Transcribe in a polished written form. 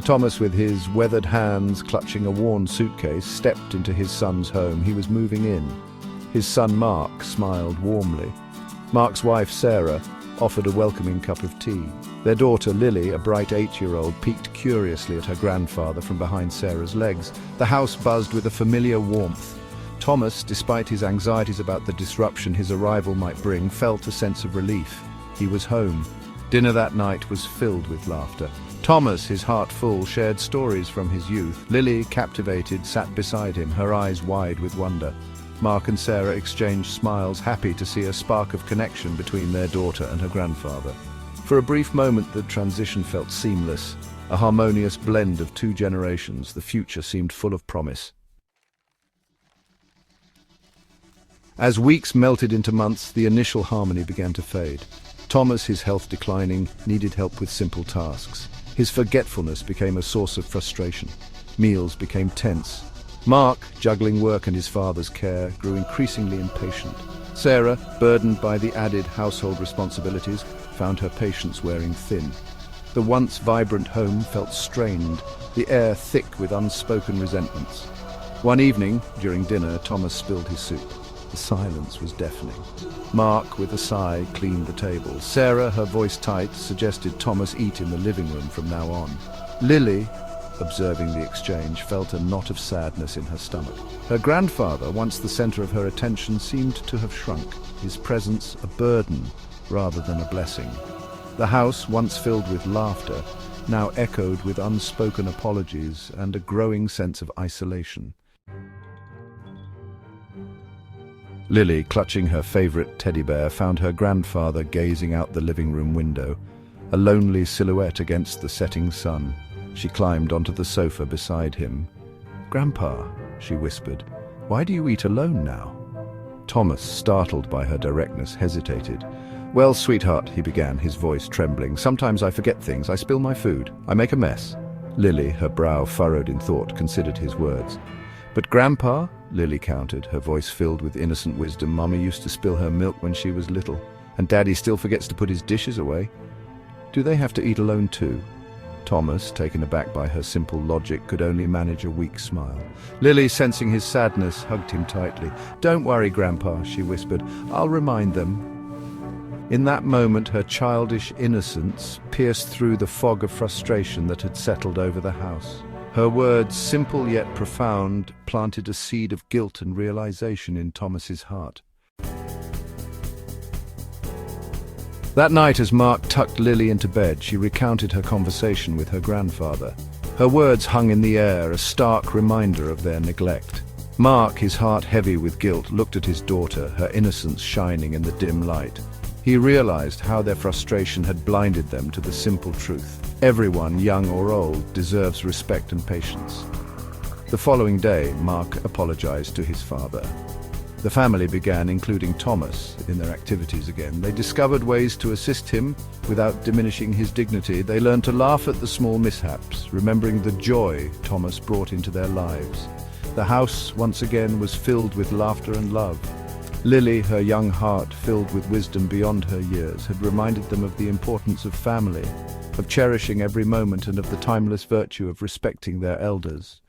Thomas, with his weathered hands clutching a worn suitcase, stepped into his son's home. He was moving in. His son Mark smiled warmly. Mark's wife Sarah offered a welcoming cup of tea. Their daughter Lily, a bright 8-year-old, peeked curiously at her grandfather from behind Sarah's legs. The house buzzed with a familiar warmth. Thomas, despite his anxieties about the disruption his arrival might bring, felt a sense of relief. He was home. Dinner that night was filled with laughter. Thomas, his heart full, shared stories from his youth. Lily, captivated, sat beside him, her eyes wide with wonder. Mark and Sarah exchanged smiles, happy to see a spark of connection between their daughter and her grandfather. For a brief moment, the transition felt seamless, a harmonious blend of two generations. The future seemed full of promise. As weeks melted into months, the initial harmony began to fade. Thomas, his health declining, needed help with simple tasks. His forgetfulness became a source of frustration. Meals became tense. Mark, juggling work and his father's care, grew increasingly impatient. Sarah, burdened by the added household responsibilities, found her patience wearing thin. The once vibrant home felt strained, the air thick with unspoken resentments. One evening, during dinner, Thomas spilled his soup. The silence was deafening. Mark, with a sigh, cleaned the table. Sarah, her voice tight, suggested Thomas eat in the living room from now on. Lily, observing the exchange, felt a knot of sadness in her stomach. Her grandfather, once the center of her attention, seemed to have shrunk, his presence a burden rather than a blessing. The house, once filled with laughter, now echoed with unspoken apologies and a growing sense of isolation. Lily, clutching her favorite teddy bear, found her grandfather gazing out the living room window, a lonely silhouette against the setting sun. She climbed onto the sofa beside him. "Grandpa," she whispered, "why do you eat alone now?" Thomas, startled by her directness, hesitated. "Well, sweetheart," he began, his voice trembling, "sometimes I forget things. I spill my food. I make a mess." Lily, her brow furrowed in thought, considered his words. "But Grandpa," Lily countered, her voice filled with innocent wisdom, "Mommy used to spill her milk when she was little, and Daddy still forgets to put his dishes away. Do they have to eat alone too?" Thomas, taken aback by her simple logic, could only manage a weak smile. Lily, sensing his sadness, hugged him tightly. "Don't worry, Grandpa," she whispered. "I'll remind them." In that moment, her childish innocence pierced through the fog of frustration that had settled over the house. Her words, simple yet profound, planted a seed of guilt and realization in Thomas's heart. That night, as Mark tucked Lily into bed, she recounted her conversation with her grandfather. Her words hung in the air, a stark reminder of their neglect. Mark, his heart heavy with guilt, looked at his daughter, her innocence shining in the dim light. He realized how their frustration had blinded them to the simple truth. Everyone, young or old, deserves respect and patience. The following day, Mark apologized to his father. The family began including Thomas in their activities again. They discovered ways to assist him without diminishing his dignity. They learned to laugh at the small mishaps, remembering the joy Thomas brought into their lives. The house, once again, was filled with laughter and love. Lily, her young heart filled with wisdom beyond her years, had reminded them of the importance of family, of cherishing every moment, and of the timeless virtue of respecting their elders.